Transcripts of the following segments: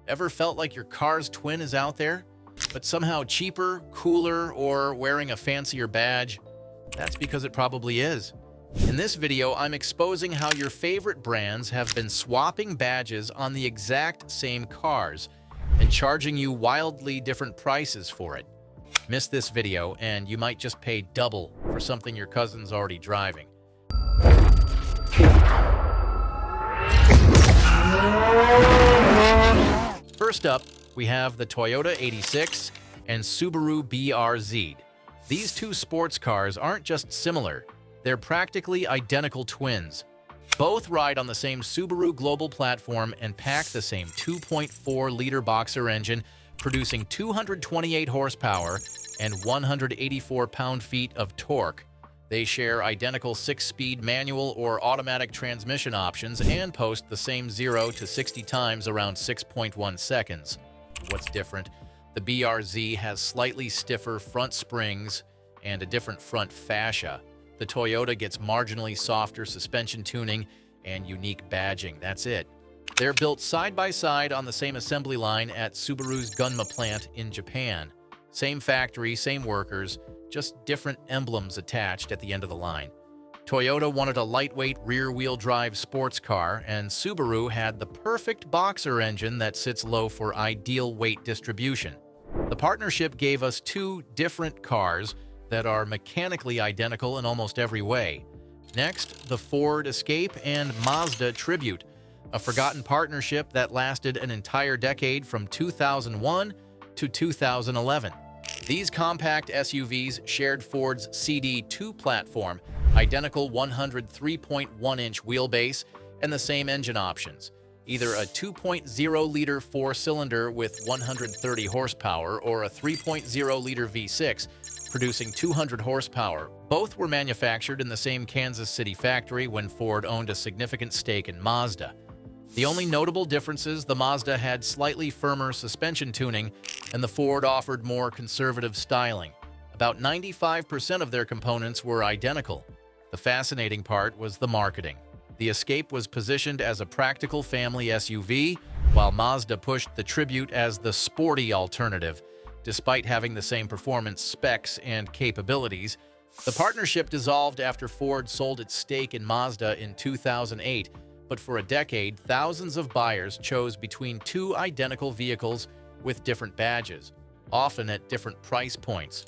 Ever felt like your car's twin is out there, but somehow cheaper, cooler, or wearing a fancier badge? That's because it probably is. In this video, I'm exposing how your favorite brands have been swapping badges on the exact same cars and charging you wildly different prices for it. Miss this video and you might just pay double for something your cousin's already driving. First up, we have the Toyota 86 and Subaru BRZ. These two sports cars aren't just similar, they're practically identical twins. Both ride on the same Subaru global platform and pack the same 2.4-liter boxer engine, producing 228 horsepower and 184 pound-feet of torque. They share identical 6-speed manual or automatic transmission options and post the same 0 to 60 times around 6.1 seconds. What's different? The BRZ has slightly stiffer front springs and a different front fascia. The Toyota gets marginally softer suspension tuning and unique badging. That's it. They're built side by side on the same assembly line at Subaru's Gunma plant in Japan. Same factory, same workers, just different emblems attached at the end of the line. Toyota wanted a lightweight rear-wheel drive sports car, and Subaru had the perfect boxer engine that sits low for ideal weight distribution. The partnership gave us two different cars that are mechanically identical in almost every way. Next, the Ford Escape and Mazda Tribute, a forgotten partnership that lasted an entire decade from 2001 to 2011. These compact SUVs shared Ford's CD2 platform, identical 103.1-inch wheelbase, and the same engine options, either a 2.0-liter four-cylinder with 130 horsepower or a 3.0-liter V6, producing 200 horsepower. Both were manufactured in the same Kansas City factory when Ford owned a significant stake in Mazda. The only notable differences: the Mazda had slightly firmer suspension tuning, and the Ford offered more conservative styling. About 95% of their components were identical. The fascinating part was the marketing. The Escape was positioned as a practical family SUV, while Mazda pushed the Tribute as the sporty alternative. Despite having the same performance specs and capabilities, the partnership dissolved after Ford sold its stake in Mazda in 2008. But for a decade, thousands of buyers chose between two identical vehicles with different badges, often at different price points.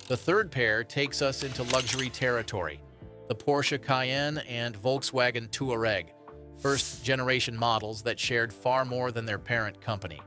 The third pair takes us into luxury territory: the Porsche Cayenne and Volkswagen Touareg, first-generation models that shared far more than their parent company.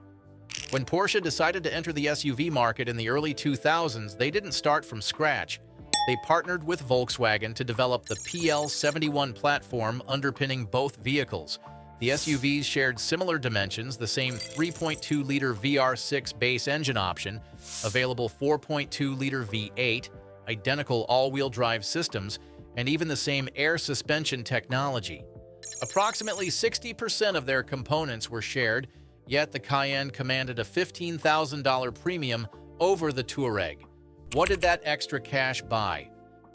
When Porsche decided to enter the SUV market in the early 2000s, they didn't start from scratch. They partnered with Volkswagen to develop the PL71 platform underpinning both vehicles. The SUVs shared similar dimensions, the same 3.2-liter VR6 base engine option, available 4.2-liter V8, identical all-wheel drive systems, and even the same air suspension technology. Approximately 60% of their components were shared, yet the Cayenne commanded a $15,000 premium over the Touareg. What did that extra cash buy?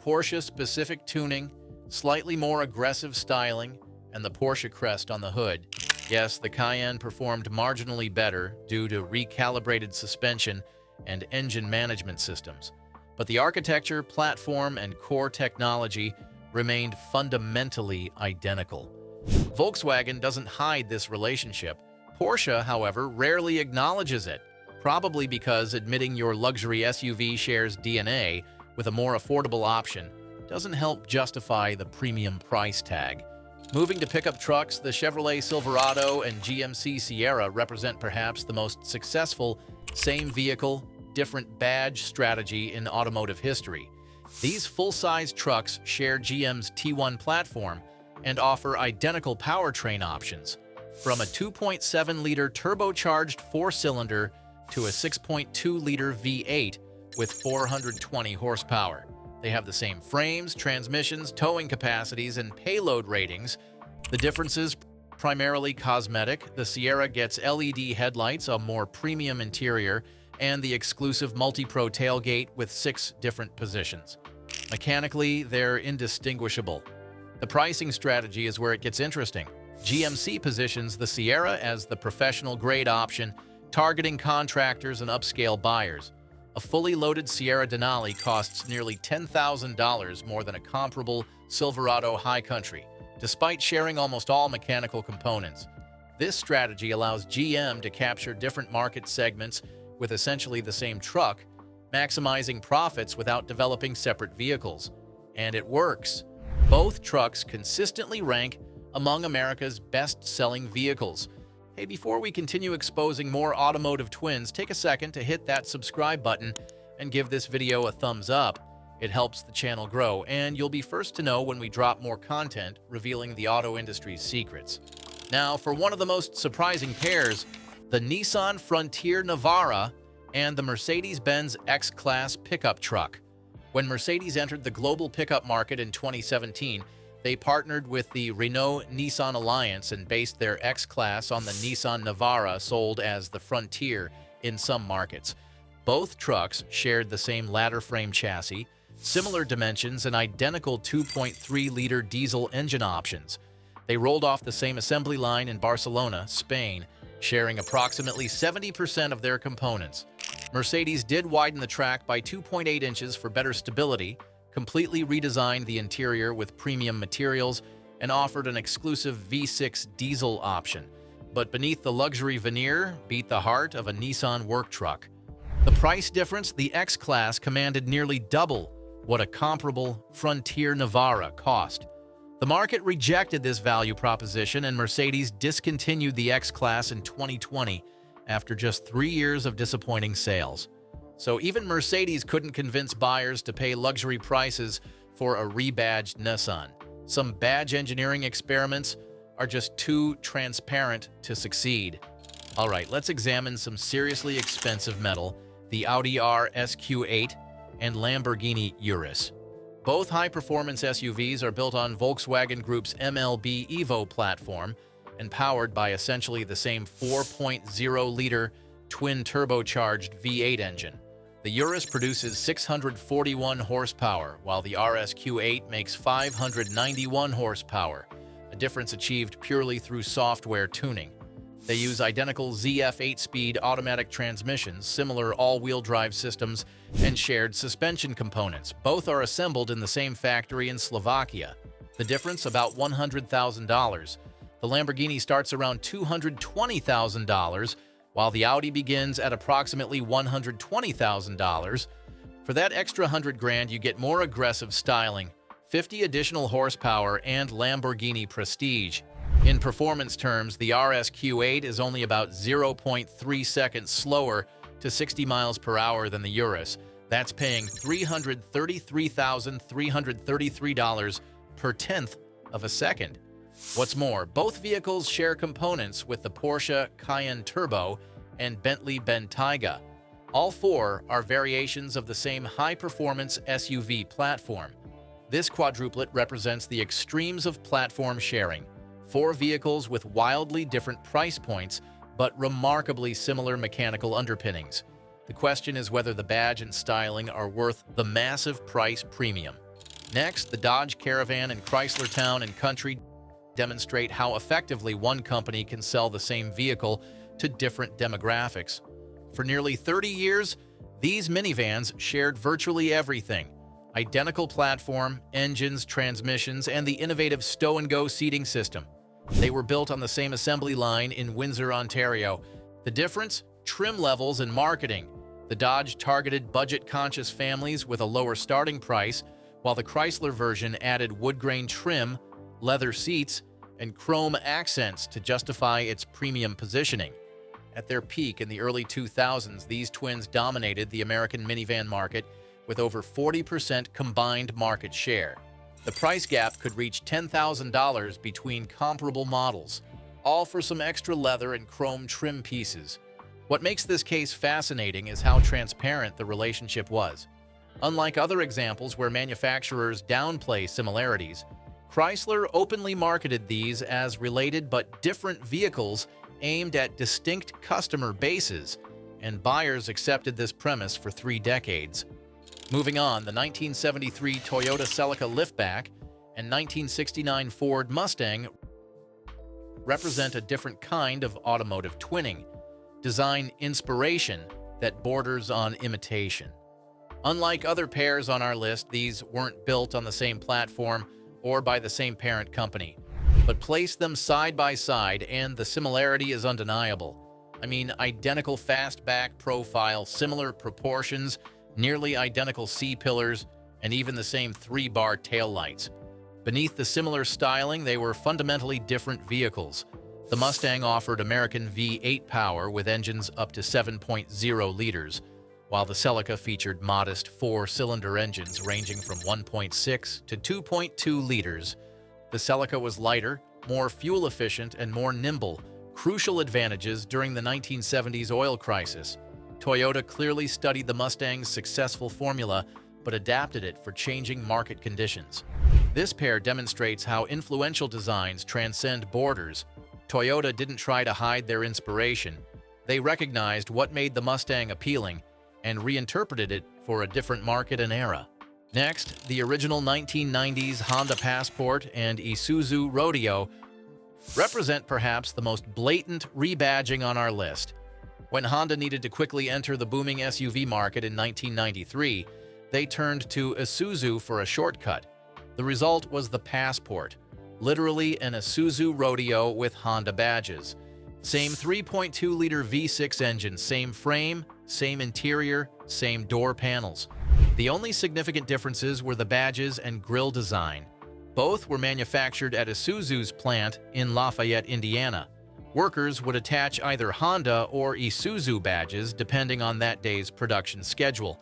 Porsche-specific tuning, slightly more aggressive styling, and the Porsche crest on the hood. Yes, the Cayenne performed marginally better due to recalibrated suspension and engine management systems. But the architecture, platform, and core technology remained fundamentally identical. Volkswagen doesn't hide this relationship. Porsche, however, rarely acknowledges it, probably because admitting your luxury SUV shares DNA with a more affordable option doesn't help justify the premium price tag. Moving to pickup trucks, the Chevrolet Silverado and GMC Sierra represent perhaps the most successful same vehicle, different badge strategy in automotive history. These full-size trucks share GM's T1 platform and offer identical powertrain options, from a 2.7-liter turbocharged four-cylinder to a 6.2-liter V8 with 420 horsepower. They have the same frames, transmissions, towing capacities, and payload ratings. The differences primarily cosmetic. The Sierra gets LED headlights, a more premium interior, and the exclusive multi-pro tailgate with 6 different positions. Mechanically, they're indistinguishable. The pricing strategy is where it gets interesting. GMC positions the Sierra as the professional-grade option Targeting contractors and upscale buyers, a fully loaded Sierra Denali costs nearly $10,000 more than a comparable Silverado High Country, despite sharing almost all mechanical components. This strategy allows GM to capture different market segments with essentially the same truck, maximizing profits without developing separate vehicles. And it works. Both trucks consistently rank among America's best-selling vehicles. Hey, before we continue exposing more automotive twins, take a second to hit that subscribe button and give this video a thumbs up. It helps the channel grow, and you'll be first to know when we drop more content revealing the auto industry's secrets. Now, for one of the most surprising pairs, the Nissan Frontier Navara and the Mercedes-Benz X-Class pickup truck. When Mercedes entered the global pickup market in 2017, they partnered with the Renault-Nissan Alliance and based their X-Class on the Nissan Navara, sold as the Frontier in some markets. Both trucks shared the same ladder frame chassis, similar dimensions, and identical 2.3-liter diesel engine options. They rolled off the same assembly line in Barcelona, Spain, sharing approximately 70% of their components. Mercedes did widen the track by 2.8 inches for better stability, completely redesigned the interior with premium materials, and offered an exclusive V6 diesel option. But beneath the luxury veneer beat the heart of a Nissan work truck. The price difference: the X-Class commanded nearly double what a comparable Frontier Navara cost. The market rejected this value proposition, and Mercedes discontinued the X-Class in 2020 after just 3 years of disappointing sales. So even Mercedes couldn't convince buyers to pay luxury prices for a rebadged Nissan. Some badge engineering experiments are just too transparent to succeed. All right, let's examine some seriously expensive metal: the Audi RSQ8 and Lamborghini Urus. Both high-performance SUVs are built on Volkswagen Group's MLB Evo platform and powered by essentially the same 4.0-liter twin-turbocharged V8 engine. The Urus produces 641 horsepower, while the RSQ8 makes 591 horsepower, a difference achieved purely through software tuning. They use identical ZF 8-speed automatic transmissions, similar all-wheel drive systems, and shared suspension components. Both are assembled in the same factory in Slovakia. The difference: about $100,000. The Lamborghini starts around $220,000, while the Audi begins at approximately $120,000. For that extra $100,000, you get more aggressive styling, 50 additional horsepower, and Lamborghini prestige. In performance terms, the RSQ8 is only about 0.3 seconds slower to 60 miles per hour than the Urus. That's paying $333,333 per tenth of a second. What's more, both vehicles share components with the Porsche Cayenne Turbo and Bentley Bentayga. All four are variations of the same high-performance SUV platform. This quadruplet represents the extremes of platform sharing: 4 vehicles with wildly different price points, but remarkably similar mechanical underpinnings. The question is whether the badge and styling are worth the massive price premium. Next, the Dodge Caravan and Chrysler Town & Country demonstrate how effectively one company can sell the same vehicle to different demographics. For nearly 30 years, these minivans shared virtually everything: identical platform, engines, transmissions, and the innovative stow-and-go seating system. They were built on the same assembly line in Windsor, Ontario. The difference? Trim levels and marketing. The Dodge targeted budget-conscious families with a lower starting price, while the Chrysler version added wood-grain trim, leather seats, and chrome accents to justify its premium positioning. At their peak in the early 2000s, these twins dominated the American minivan market with over 40% combined market share. The price gap could reach $10,000 between comparable models, all for some extra leather and chrome trim pieces. What makes this case fascinating is how transparent the relationship was. Unlike other examples where manufacturers downplay similarities, Chrysler openly marketed these as related but different vehicles aimed at distinct customer bases, and buyers accepted this premise for 3 decades. Moving on, the 1973 Toyota Celica liftback and 1969 Ford Mustang represent a different kind of automotive twinning. design inspiration that borders on imitation. Unlike other pairs on our list, these weren't built on the same platform or by the same parent company, but place them side by side and the similarity is undeniable. I mean, identical fastback profile, similar proportions, nearly identical C-pillars, and even the same 3-bar taillights. Beneath the similar styling, they were fundamentally different vehicles. The Mustang offered American V8 power with engines up to 7.0 liters, while the Celica featured modest 4-cylinder engines ranging from 1.6 to 2.2 liters. The Celica was lighter, more fuel-efficient, and more nimble, crucial advantages during the 1970s oil crisis. Toyota clearly studied the Mustang's successful formula, but adapted it for changing market conditions. This pair demonstrates how influential designs transcend borders. Toyota didn't try to hide their inspiration. They recognized what made the Mustang appealing and reinterpreted it for a different market and era. Next, the original 1990s Honda Passport and Isuzu Rodeo represent perhaps the most blatant rebadging on our list. When Honda needed to quickly enter the booming SUV market in 1993, they turned to Isuzu for a shortcut. The result was the Passport, literally an Isuzu Rodeo with Honda badges. Same 3.2-liter V6 engine, same frame, same interior, same door panels. The only significant differences were the badges and grille design. Both were manufactured at Isuzu's plant in Lafayette, Indiana. Workers would attach either Honda or Isuzu badges depending on that day's production schedule.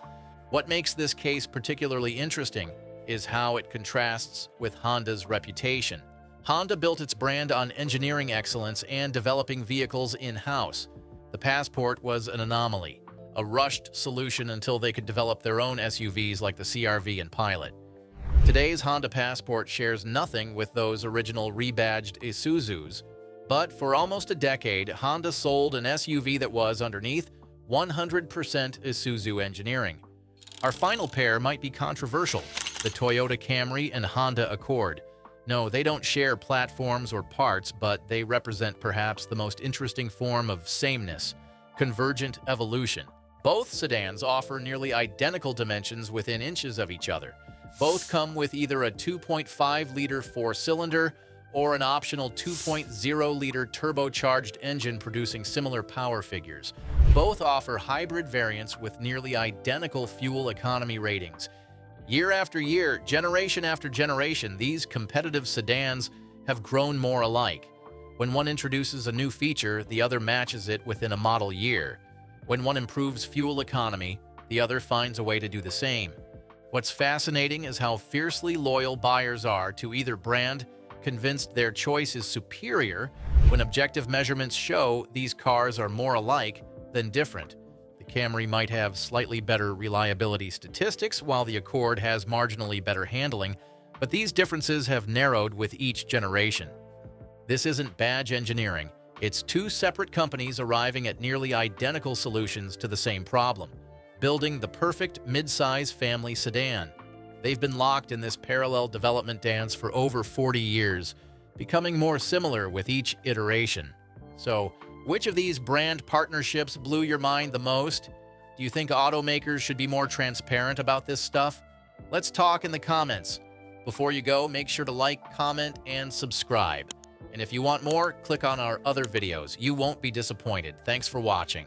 What makes this case particularly interesting is how it contrasts with Honda's reputation. Honda built its brand on engineering excellence and developing vehicles in-house. The Passport was an anomaly, a rushed solution until they could develop their own SUVs like the CR-V and Pilot. Today's Honda Passport shares nothing with those original rebadged Isuzus, but for almost a decade, Honda sold an SUV that was, underneath, 100% Isuzu engineering. Our final pair might be controversial, the Toyota Camry and Honda Accord. No, they don't share platforms or parts, but they represent perhaps the most interesting form of sameness, convergent evolution. Both sedans offer nearly identical dimensions within inches of each other. Both come with either a 2.5-liter 4-cylinder or an optional 2.0-liter turbocharged engine producing similar power figures. Both offer hybrid variants with nearly identical fuel economy ratings. Year after year, generation after generation, these competitive sedans have grown more alike. When one introduces a new feature, the other matches it within a model year. When one improves fuel economy, the other finds a way to do the same. What's fascinating is how fiercely loyal buyers are to either brand, convinced their choice is superior when objective measurements show these cars are more alike than different. The Camry might have slightly better reliability statistics, while the Accord has marginally better handling, but these differences have narrowed with each generation. This isn't badge engineering. It's two separate companies arriving at nearly identical solutions to the same problem, building the perfect mid-size family sedan. They've been locked in this parallel development dance for over 40 years, becoming more similar with each iteration. So, which of these brand partnerships blew your mind the most? Do you think automakers should be more transparent about this stuff? Let's talk in the comments. Before you go, make sure to like, comment, and subscribe. And if you want more, click on our other videos. You won't be disappointed. Thanks for watching.